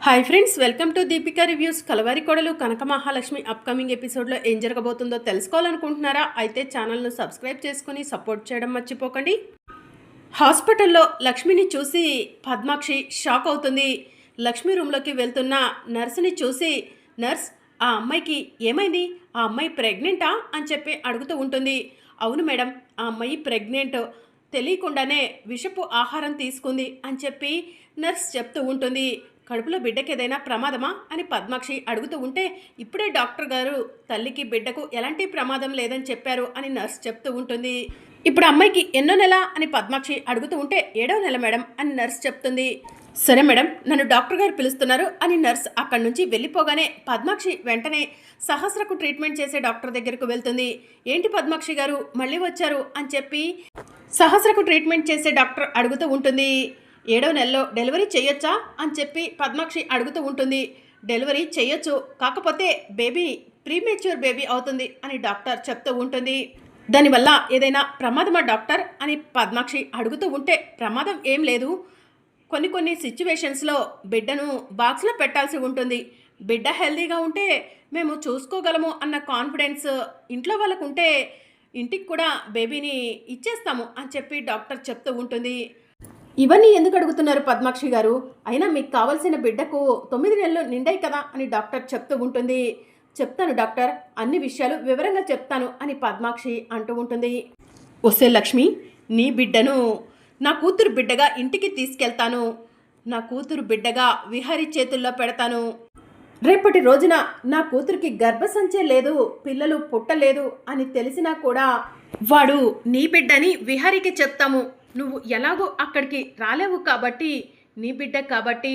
Hi friends, welcome to Deepika reviews. Kalavari Kodalu Kanaka Mahalakshmi upcoming ఎపిసోడ్లో ఏం జరగబోతుందో తెలుసుకోవాలనుకుంటున్నారా? అయితే ఛానల్ను సబ్స్క్రైబ్ చేసుకుని సపోర్ట్ చేయడం మర్చిపోకండి. హాస్పిటల్లో లక్ష్మిని చూసి పద్మాక్షి షాక్ అవుతుంది. లక్ష్మి రూమ్లోకి వెళ్తున్న నర్సుని చూసి, నర్స్, ఆ అమ్మాయికి ఏమైంది? ఆ అమ్మాయి ప్రెగ్నెంటా అని చెప్పి అడుగుతూ ఉంటుంది. అవును మేడం, ఆ అమ్మాయి ప్రెగ్నెంట్, తెలియకుండానే విషపు ఆహారం తీసుకుంది అని చెప్పి నర్స్ చెప్తూ ఉంటుంది. కడుపులో బిడ్డకి ఏదైనా ప్రమాదమా అని పద్మాక్షి అడుగుతూ ఉంటే, ఇప్పుడే డాక్టర్ గారు తల్లికి బిడ్డకు ఎలాంటి ప్రమాదం లేదని చెప్పారు అని నర్స్ చెప్తూ ఉంటుంది. ఇప్పుడు అమ్మాయికి ఎన్నో నెల అని పద్మాక్షి అడుగుతూ ఉంటే, 7వ నెల మేడం అని నర్స్ చెప్తుంది. సరే మేడం, నన్ను డాక్టర్ గారు పిలుస్తున్నారు అని నర్స్ అక్కడి నుంచి వెళ్ళిపోగానే పద్మాక్షి వెంటనే సహస్రకు ట్రీట్మెంట్ చేసే డాక్టర్ దగ్గరకు వెళ్తుంది. ఏంటి పద్మాక్షి గారు మళ్ళీ వచ్చారు అని చెప్పి సహస్రకు ట్రీట్మెంట్ చేసే డాక్టర్ అడుగుతూ ఉంటుంది. 7వ నెలలో డెలివరీ చేయొచ్చా అని చెప్పి పద్మాక్షి అడుగుతూ ఉంటుంది. డెలివరీ చేయొచ్చు, కాకపోతే బేబీ ప్రీమేచ్యూర్ బేబీ అవుతుంది అని డాక్టర్ చెప్తూ ఉంటుంది. దానివల్ల ఏదైనా ప్రమాదమా డాక్టర్ అని పద్మాక్షి అడుగుతూ ఉంటే, ప్రమాదం ఏం లేదు, కొన్ని సిచ్యువేషన్స్లో బిడ్డను బాక్స్లో పెట్టాల్సి ఉంటుంది. బిడ్డ హెల్దీగా ఉంటే మేము చూసుకోగలము అన్న కాన్ఫిడెన్స్ ఇంట్లో వాళ్ళకు ఉంటే ఇంటికి కూడా బేబీని ఇచ్చేస్తాము అని చెప్పి డాక్టర్ చెప్తూ ఉంటుంది. ఇవన్నీ ఎందుకు అడుగుతున్నారు పద్మాక్షి గారు? అయినా మీకు కావాల్సిన బిడ్డకు 9 నెలలు నిండాయి కదా అని డాక్టర్ చెప్తూ ఉంటుంది. చెప్తాను డాక్టర్, అన్ని విషయాలు వివరంగా చెప్తాను అని పద్మాక్షి అంటూ ఉంటుంది. ఒసే లక్ష్మి, నీ బిడ్డను నా కూతురు బిడ్డగా ఇంటికి తీసుకెళ్తాను. నా కూతురు బిడ్డగా విహారీ చేతుల్లో పెడతాను. రేపటి రోజున నా కూతురికి గర్భసంచే లేదు, పిల్లలు పుట్టలేదు అని తెలిసినా కూడా వాడు నీ బిడ్డని విహారీకి చెప్తాము. నువ్వు ఎలాగో అక్కడికి రాలేవు కాబట్టి, నీ బిడ్డ కాబట్టి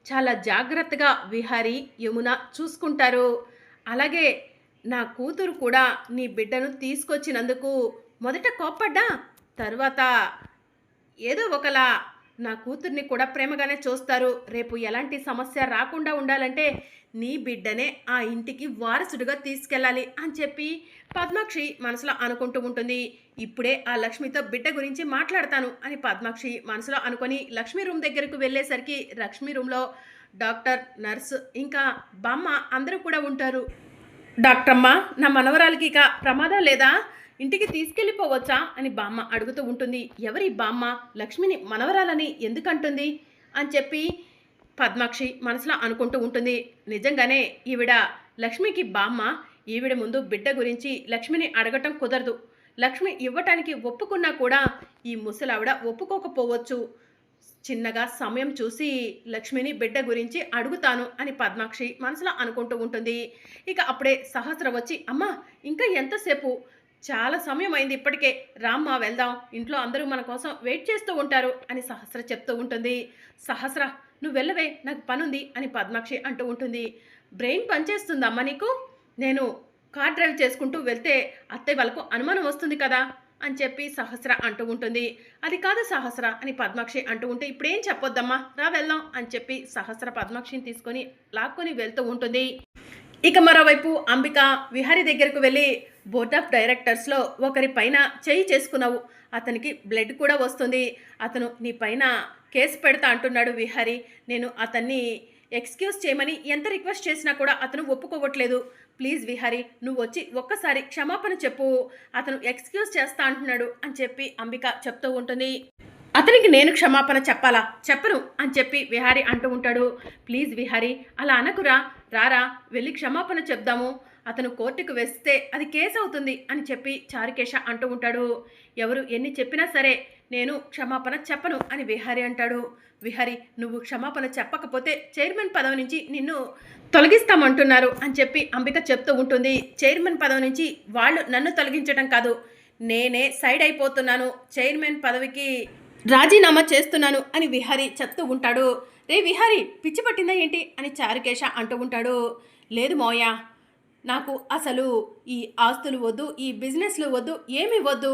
చాలా జాగ్రత్తగా విహారీ, యమున చూసుకుంటారు. అలాగే నా కూతురు కూడా నీ బిడ్డను తీసుకొచ్చినందుకు మొదట కోప్పడ్డా, తర్వాత ఏదో ఒకలా నా కూతుర్ని కూడా ప్రేమగానే చూస్తారు. రేపు ఎలాంటి సమస్య రాకుండా ఉండాలంటే నీ బిడ్డనే ఆ ఇంటికి వారసుడిగా తీసుకెళ్ళాలి అని చెప్పి పద్మాక్షి మనసులో అనుకుంటూ ఉంటుంది. ఇప్పుడే ఆ లక్ష్మితో బిడ్డ గురించి మాట్లాడతాను అని పద్మాక్షి మనసులో అనుకొని లక్ష్మి రూమ్ దగ్గరకు వెళ్ళేసరికి లక్ష్మి రూమ్లో డాక్టర్, నర్సు ఇంకా బామ్మ అందరూ కూడా ఉంటారు. డాక్టర్ అమ్మ, నా మనవరాలకి ఇక ప్రమాదం లేదా? ఇంటికి తీసుకెళ్ళిపోవచ్చా అని బామ్మ అడుగుతూ ఉంటుంది. ఎవరి బామ్మ లక్ష్మిని మనవరాలని ఎందుకంటుంది అని చెప్పి పద్మాక్షి మనసులో అనుకుంటూ ఉంటుంది. నిజంగానే ఈవిడ లక్ష్మికి బామ్మ. ఈవిడ ముందు బిడ్డ గురించి లక్ష్మిని అడగటం కుదరదు. లక్ష్మి ఇవ్వటానికి ఒప్పుకున్నా కూడా ఈ ముసలావిడ ఒప్పుకోకపోవచ్చు. చిన్నగా సమయం చూసి లక్ష్మిని బిడ్డ గురించి అడుగుతాను అని పద్మాక్షి మనసులో అనుకుంటూ ఉంటుంది. ఇక అప్పుడే సహస్ర వచ్చి, అమ్మా ఇంకా ఎంతసేపు, చాలా సమయం అయింది ఇప్పటికే, రామ్మా వెళ్దాం, ఇంట్లో అందరూ మన కోసం వెయిట్ చేస్తూ ఉంటారు అని సహస్ర చెప్తూ ఉంటుంది. సహస్ర, నువ్వు వెళ్ళవే, నాకు పనుంది అని పద్మాక్షి అంటూ ఉంటుంది. బ్రెయిన్ పనిచేస్తుందమ్మా నీకు? నేను కార్ డ్రైవ్ చేసుకుంటూ వెళ్తే అత్తయ్య వాళ్ళకు అనుమానం వస్తుంది కదా అని చెప్పి సహస్ర అంటూ ఉంటుంది. అది కాదు సహస్ర అని పద్మాక్షి అంటూ ఉంటే, ఇప్పుడేం చెప్పొద్దమ్మా, రా వెళ్దాం అని చెప్పి సహస్ర పద్మాక్షిని తీసుకొని లాక్కొని వెళ్తూ ఉంటుంది. ఇక మరోవైపు అంబిక విహారీ దగ్గరకు వెళ్ళి, బోర్డ్ ఆఫ్ డైరెక్టర్స్లో ఒకరి పైన చేయి చేసుకున్నావు, అతనికి బ్లడ్ కూడా వస్తుంది, అతను నీ పైన కేసు పెడతా అంటున్నాడు విహారీ. నేను అతన్ని ఎక్స్క్యూజ్ చేయమని ఎంత రిక్వెస్ట్ చేసినా కూడా అతను ఒప్పుకోవట్లేదు. ప్లీజ్ విహారీ, నువ్వు వచ్చి ఒక్కసారి క్షమాపణ చెప్పు, అతను ఎక్స్క్యూజ్ చేస్తా అంటున్నాడు అని చెప్పి అంబిక చెప్తూ ఉంటుంది. అతనికి నేను క్షమాపణ చెప్పాలా? చెప్పను అని చెప్పి విహారీ అంటూ ఉంటాడు. ప్లీజ్ విహారీ, అలా అనకురా, రారా వెళ్ళి క్షమాపణ చెప్దాము, అతను కోర్టుకు వేస్తే అది కేసు అవుతుంది అని చెప్పి చారుకేశ అంటూ ఉంటాడు. ఎవరు ఎన్ని చెప్పినా సరే నేను క్షమాపణ చెప్పను అని విహారీ అంటాడు. విహారీ, నువ్వు క్షమాపణ చెప్పకపోతే చైర్మన్ పదవి నుంచి నిన్ను తొలగిస్తామంటున్నారు అని చెప్పి అంబిక చెప్తూ ఉంటుంది. చైర్మన్ పదవి నుంచి వాళ్ళు నన్ను తొలగించడం కాదు, నేనే సైడ్ అయిపోతున్నాను, చైర్మన్ పదవికి రాజీనామా చేస్తున్నాను అని విహారీ చెప్తూ ఉంటాడు. రే విహారీ, పిచ్చి పట్టిందా ఏంటి అని చారుకేశ అంటూ ఉంటాడు. లేదు మోయ, నాకు అసలు ఈ ఆస్తులు వద్దు, ఈ బిజినెస్లు వద్దు, ఏమీ వద్దు,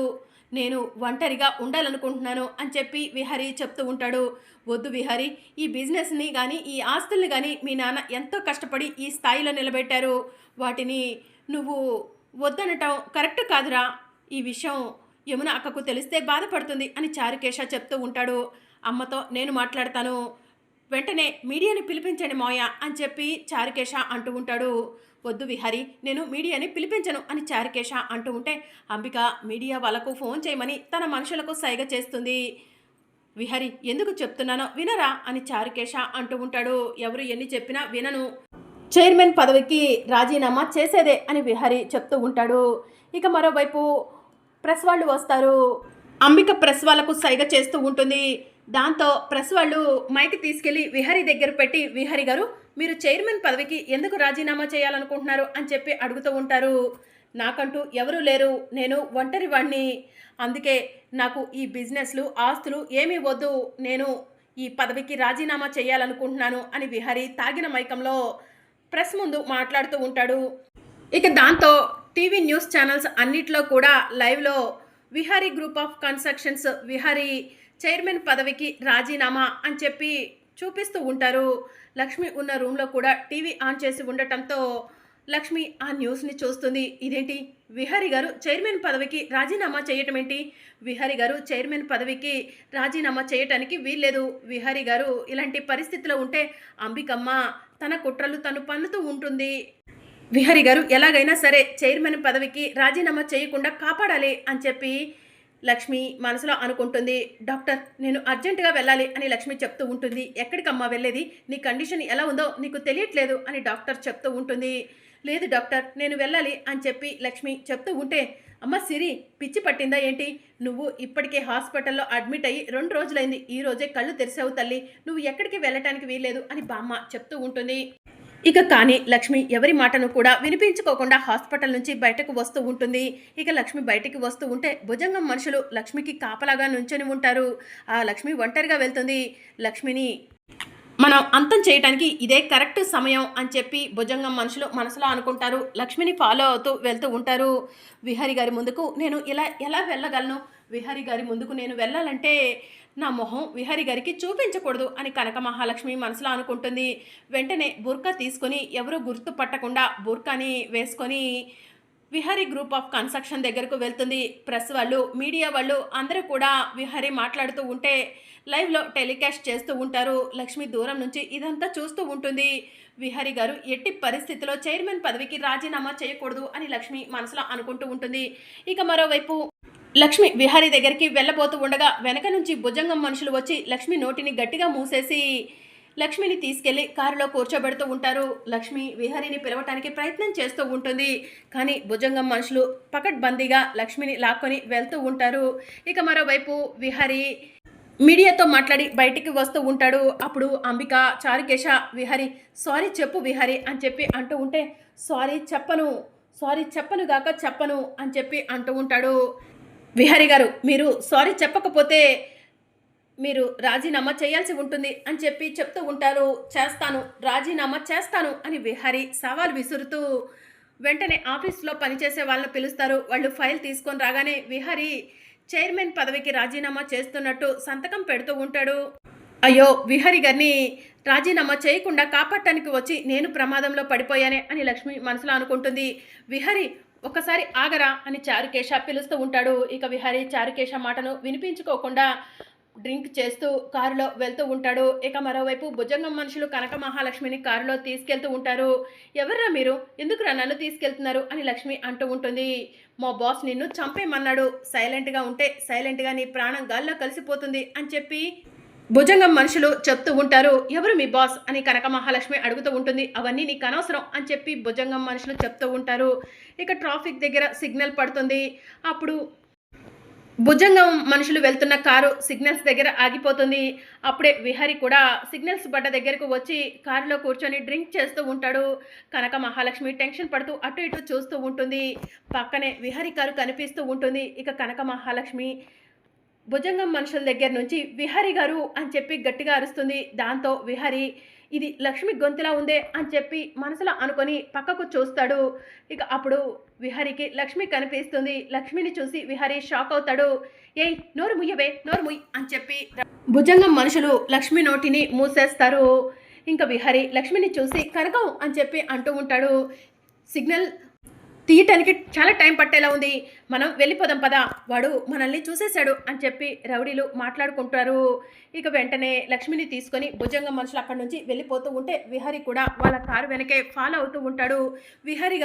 నేను ఒంటరిగా ఉండాలనుకుంటున్నాను అని చెప్పి విహారీ చెప్తూ ఉంటాడు. వద్దు విహారీ, ఈ బిజినెస్ని కానీ ఈ ఆస్తుల్ని కానీ మీ నాన్న ఎంతో కష్టపడి ఈ స్థాయిలో నిలబెట్టారు, వాటిని నువ్వు వద్దనటం కరెక్ట్ కాదురా, ఈ విషయం యమున అక్కకు తెలిస్తే బాధపడుతుంది అని చారుకేశ చెప్తూ ఉంటాడు. అమ్మతో నేను మాట్లాడతాను, వెంటనే మీడియాని పిలిపించండి మావయ్య అని చెప్పి చారుకేశ అంటూ ఉంటాడు. వద్దు విహారి, నేను మీడియాని పిలిపించను అని చారుకేశ అంటూ ఉంటే అంబిక మీడియా వాళ్ళకు ఫోన్ చేయమని తన మనుషులకు సైగ చేస్తుంది. విహారి ఎందుకు చెప్తున్నానో వినరా అని చారుకేశ అంటూ ఉంటాడు. ఎవరు ఎన్ని చెప్పినా వినను, చైర్మన్ పదవికి రాజీనామా చేసేదే అని విహారి చెప్తూ ఉంటాడు. ఇక మరోవైపు ప్రెస్ వాళ్ళు వస్తారు. అంబిక ప్రెస్ వాళ్ళకు సైగ చేస్తూ ఉంటుంది. దాంతో ప్రెస్ వాళ్ళు మైక్ తీసుకెళ్లి విహారీ దగ్గర పెట్టి, విహారీ గారు మీరు చైర్మన్ పదవికి ఎందుకు రాజీనామా చేయాలనుకుంటున్నారు అని చెప్పి అడుగుతూ ఉంటారు. నాకంటూ ఎవరూ లేరు, నేను ఒంటరి వాణ్ణి, అందుకే నాకు ఈ బిజినెస్లు ఆస్తులు ఏమీ వద్దు, నేను ఈ పదవికి రాజీనామా చేయాలనుకుంటున్నాను అని విహారీ తాగిన మైకంలో ప్రెస్ ముందు మాట్లాడుతూ ఉంటాడు. ఇక దాంతో టీవీ న్యూస్ ఛానల్స్ అన్నిట్లో కూడా లైవ్లో Vihari group of constructions Vihari chairman పదవికి రాజీనామా అని చెప్పి చూపిస్తూ ఉంటారు. లక్ష్మి ఉన్న రూమ్లో కూడా టీవీ ఆన్ చేసి ఉండటంతో లక్ష్మి ఆ న్యూస్ని చూస్తుంది. ఇదేంటి, విహారీ గారు చైర్మన్ పదవికి రాజీనామా చేయటం ఏంటి? విహారీ గారు చైర్మన్ పదవికి రాజీనామా చేయటానికి వీల్లేదు. విహారీ గారు ఇలాంటి పరిస్థితిలో ఉంటే అంబికమ్మ తన కుట్రలు తను పన్నుతూ ఉంటుంది. విహారీ గారు ఎలాగైనా సరే చైర్మన్ పదవికి రాజీనామా చేయకుండా కాపాడాలి అని చెప్పి లక్ష్మి మనసులో అనుకుంటుంది. డాక్టర్ నేను అర్జెంటుగా వెళ్ళాలి అని లక్ష్మి చెప్తూ ఉంటుంది. ఎక్కడికమ్మా వెళ్ళేది, నీ కండిషన్ ఎలా ఉందో నీకు తెలియట్లేదు అని డాక్టర్ చెప్తూ ఉంటుంది. లేదు డాక్టర్ నేను వెళ్ళాలి అని చెప్పి లక్ష్మి చెప్తూ ఉంటే, అమ్మ సిరి పిచ్చి పట్టిందా ఏంటి, నువ్వు ఇప్పటికే హాస్పిటల్లో అడ్మిట్ అయ్యి 2 రోజులైంది, ఈ రోజే కళ్ళు తెరిసావు తల్లి, నువ్వు ఎక్కడికి వెళ్ళటానికి వీల్లేదు అని బామ్మ చెప్తూ ఉంటుంది. ఇక కానీ లక్ష్మి ఎవరి మాటను కూడా వినిపించుకోకుండా హాస్పిటల్ నుంచి బయటకు వస్తూ ఉంటుంది. ఇక లక్ష్మి బయటికి వస్తూ ఉంటే భుజంగం మనుషులు లక్ష్మికి కాపలాగా నుంచొని ఉంటారు. ఆ లక్ష్మి ఒంటరిగా వెళ్తుంది. లక్ష్మిని మనం అంతం చేయడానికి ఇదే కరెక్ట్ సమయం అని చెప్పి భుజంగం మనుషులు మనసులో అనుకుంటారు. లక్ష్మిని ఫాలో అవుతూ వెళ్తూ ఉంటారు. విహారీ గారి ముందుకు నేను ఎలా వెళ్ళగలను, విహారీ గారి ముందుకు నేను వెళ్ళాలంటే నా మొహం విహారీ గారికి చూపించకూడదు అని కనక మహాలక్ష్మి మనసులో అనుకుంటుంది. వెంటనే బుర్కా తీసుకొని ఎవరూ గుర్తుపట్టకుండా బుర్కాని వేసుకొని విహారీ గ్రూప్ ఆఫ్ కన్స్ట్రక్షన్ దగ్గరకు వెళ్తుంది. ప్రెస్ వాళ్ళు మీడియా వాళ్ళు అందరూ కూడా విహారీ మాట్లాడుతూ ఉంటే లైవ్లో టెలికాస్ట్ చేస్తూ ఉంటారు. లక్ష్మి దూరం నుంచి ఇదంతా చూస్తూ ఉంటుంది. విహారీ గారు ఎట్టి పరిస్థితిలో చైర్మన్ పదవికి రాజీనామా చేయకూడదు అని లక్ష్మి మనసులో అనుకుంటూ ఉంటుంది. ఇక మరోవైపు లక్ష్మి విహారీ దగ్గరికి వెళ్ళబోతూ ఉండగా వెనక నుంచి భుజంగం మనుషులు వచ్చి లక్ష్మి నోటిని గట్టిగా మూసేసి లక్ష్మిని తీసుకెళ్లి కారులో కూర్చోబెడుతూ ఉంటారు. లక్ష్మి విహారీని పిలవటానికి ప్రయత్నం చేస్తూ ఉంటుంది. కానీ భుజంగం మనుషులు పకడ్బందీగా లక్ష్మిని లాక్కొని వెళ్తూ ఉంటారు. ఇక మరోవైపు విహారీ మీడియాతో మాట్లాడి బయటికి వస్తూ ఉంటాడు. అప్పుడు అంబిక చారుకేశ విహారీ సారీ చెప్పు విహారీ అని చెప్పి అంటూ ఉంటే సారీ చెప్పను గాక చెప్పను అని చెప్పి అంటూ ఉంటాడు. విహారీ గారు మీరు సారీ చెప్పకపోతే మీరు రాజీనామా చేయాల్సి ఉంటుంది అని చెప్పి చెప్తూ ఉంటారు. రాజీనామా చేస్తాను అని విహారీ సవాల్ విసురుతూ వెంటనే ఆఫీస్లో పనిచేసే వాళ్ళని పిలుస్తారు. వాళ్ళు ఫైల్ తీసుకొని రాగానే విహారీ చైర్మన్ పదవికి రాజీనామా చేస్తున్నట్టు సంతకం పెడుతూ ఉంటాడు. అయ్యో విహారీ గారిని రాజీనామా చేయకుండా కాపాడటానికి వచ్చి నేను ప్రమాదంలో పడిపోయానే అని లక్ష్మి మనసులో అనుకుంటుంది. విహారీ ఒక్కసారి ఆగరా అని చారుకేశ పిలుస్తూ ఉంటాడు. ఇక విహారీ చారుకేశ మాటను వినిపించుకోకుండా డ్రింక్ చేస్తూ కారులో వెళ్తూ ఉంటాడు. ఇక మరోవైపు భుజంగం మనుషులు కనక మహాలక్ష్మిని కారులో తీసుకెళ్తూ ఉంటారు. ఎవర్రా మీరు, ఎందుకురా నన్ను తీసుకెళ్తున్నారు అని లక్ష్మి అంటూ ఉంటుంది. మా బాస్ నిన్ను చంపేమన్నాడు, సైలెంట్గా ఉంటే సైలెంట్గా నీ ప్రాణం గాల్లో కలిసిపోతుంది అని చెప్పి భుజంగం మనుషులు చెప్తూ ఉంటారు. ఎవరు మీ బాస్ అని కనక మహాలక్ష్మి అడుగుతూ ఉంటుంది. అవన్నీ నీకు అనవసరం అని చెప్పి భుజంగం మనుషులు చెప్తూ ఉంటారు. ఇక ట్రాఫిక్ దగ్గర సిగ్నల్ పడుతుంది. అప్పుడు భుజంగం మనుషులు వెళ్తున్న కారు సిగ్నల్స్ దగ్గర ఆగిపోతుంది. అప్పుడే విహారీ కూడా సిగ్నల్స్ బట్ట దగ్గరకు వచ్చి కారులో కూర్చొని డ్రింక్ చేస్తూ ఉంటాడు. కనక మహాలక్ష్మి టెన్షన్ పడుతూ అటు ఇటు చూస్తూ ఉంటుంది. పక్కనే విహారీ కారు కనిపిస్తూ ఉంటుంది. ఇక కనక మహాలక్ష్మి భుజంగం మనుషుల దగ్గర నుంచి విహారీ గారు అని చెప్పి గట్టిగా అరుస్తుంది. దాంతో విహారీ ఇది లక్ష్మి గొంతులా ఉందే అని చెప్పి మనసులో అనుకొని పక్కకు చూస్తాడు. ఇక అప్పుడు విహారీకి లక్ష్మి కనిపిస్తుంది. లక్ష్మిని చూసి విహారీ షాక్ అవుతాడు. ఏయ్ నోరు ముయ్యవే, నోరు ముయ్ అని చెప్పి భుజంగం మనుషులు లక్ష్మి నోటిని మూసేస్తారు. ఇంకా విహారీ లక్ష్మిని చూసి కనకం అని చెప్పి అంటూ ఉంటాడు. తీయటానికి చాలా టైం పట్టేలా ఉంది. మనం వెళ్ళిపోదాం పద. వాడు మనల్ని చూసేశాడు అని చెప్పి రౌడీలు మాట్లాడుకుంటారు. ఇక వెంటనే లక్ష్మిని తీసుకొని భుజంగం మనుషులు అక్కడి నుంచి వెళ్ళిపోతూ ఉంటే విహారీ కూడా వాళ్ళ కారు వెనకే ఫాలో అవుతూ ఉంటాడు. విహారీ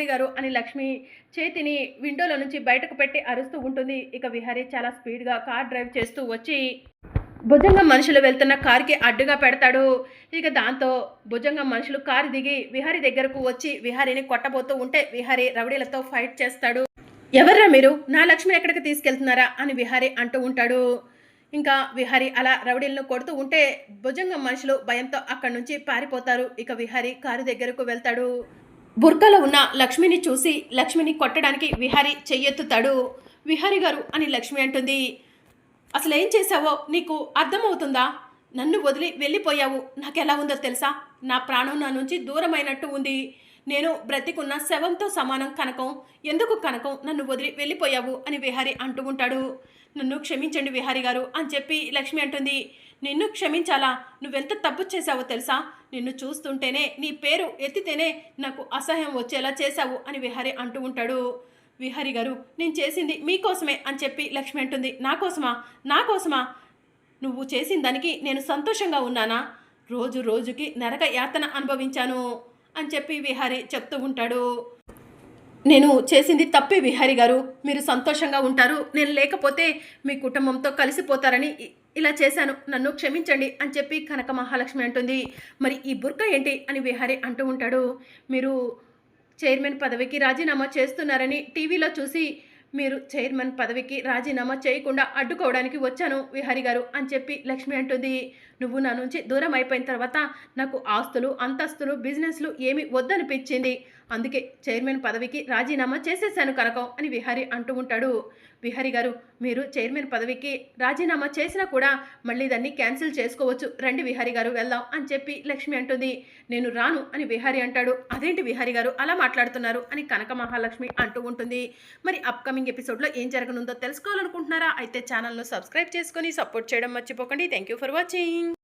గారు అని లక్ష్మి చేతిని విండోలో నుంచి బయటకు పెట్టి అరుస్తూ ఉంటుంది. ఇక విహారీ చాలా స్పీడ్గా కార్ డ్రైవ్ చేస్తూ వచ్చి భుజంగం మనుషులు వెళ్తున్న కారుకి అడ్డుగా పెడతాడు. ఇక దాంతో భుజంగం మనుషులు కారు దిగి విహారీ దగ్గరకు వచ్చి విహారీని కొట్టబోతూ ఉంటే విహారీ రౌడీలతో ఫైట్ చేస్తాడు. ఎవర్రా మీరు, నా లక్ష్మిని ఎక్కడికి తీసుకెళ్తున్నారా అని విహారీ అంటూ ఉంటాడు. ఇంకా విహారీ అలా రౌడీలను కొడుతూ ఉంటే భుజంగం మనుషులు భయంతో అక్కడి నుంచి పారిపోతారు. ఇక విహారీ కారు దగ్గరకు వెళ్తాడు. బుర్కాలో ఉన్న లక్ష్మిని చూసి లక్ష్మిని కొట్టడానికి విహారీ చెయ్యెత్తుతాడు. విహారీ గారు అని లక్ష్మి అంటుంది. అసలు ఏం చేశావో నీకు అర్థమవుతుందా? నన్ను వదిలి వెళ్ళిపోయావు. నాకెలా ఉందో తెలుసా? నా ప్రాణం నా నుంచి దూరమైనట్టు ఉంది. నేను బ్రతికున్న శవంతో సమానం కనకం. ఎందుకు కనకం నన్ను వదిలి వెళ్ళిపోయావు అని విహారీ అంటూ ఉంటాడు. నన్ను క్షమించండి విహారీ గారు అని చెప్పి లక్ష్మి అంటుంది. నిన్ను క్షమించాలా? నువ్వెంత తప్పు చేశావో తెలుసా? నిన్ను చూస్తుంటేనే, నీ పేరు ఎత్తితేనే నాకు అసహ్యం వచ్చేలా చేశావు అని విహారీ అంటూ ఉంటాడు. విహారీ గారు, నేను చేసింది మీకోసమే అని చెప్పి లక్ష్మి అంటుంది. నా కోసమా? నువ్వు చేసిన దానికి నేను సంతోషంగా ఉన్నానా? రోజు రోజుకి నరక యాతన అనుభవించాను అని చెప్పి విహారీ చెప్తూ ఉంటాడు. నేను చేసింది తప్పే విహారీ గారు. మీరు సంతోషంగా ఉంటారు, నేను లేకపోతే మీ కుటుంబంతో కలిసిపోతారని ఇలా చేశాను. నన్ను క్షమించండి అని చెప్పి కనక మహాలక్ష్మి అంటుంది. మరి ఈ బుర్కా ఏంటి అని విహారీ అంటూ ఉంటాడు. మీరు చైర్మన్ పదవికి రాజీనామా చేస్తున్నారని టీవీలో చూసి మీరు చైర్మన్ పదవికి రాజీనామా చేయకుండా అడ్డుకోవడానికి వచ్చాను విహారీ గారు అని చెప్పి లక్ష్మి అంటుంది. నువ్వు నా నుంచి దూరం అయిపోయిన తర్వాత నాకు ఆస్తులు, అంతస్తులు, బిజినెస్లు ఏమీ వద్దనిపించింది. అందుకే చైర్మన్ పదవికి రాజీనామా చేసేసాను కనకం అని విహారీ అంటూ ఉంటాడు. విహారీ గారు, మీరు చైర్మన్ పదవికి రాజీనామా చేసినా కూడా మళ్ళీ దాన్ని క్యాన్సిల్ చేసుకోవచ్చు. రండి విహారీ గారు వెళ్దాం అని చెప్పి లక్ష్మి అంటుంది. నేను రాను అని విహారీ అంటాడు. అదేంటి విహారీ గారు అలా మాట్లాడుతున్నారు అని కనక మహాలక్ష్మి అంటూ ఉంటుంది. మరి అప్కమింగ్ ఎపిసోడ్లో ఏం జరగనుందో తెలుసుకోవాలనుకుంటున్నారా? అయితే ఛానల్ను సబ్స్క్రైబ్ చేసుకొని సపోర్ట్ చేయడం మర్చిపోకండి. Thank you for watching.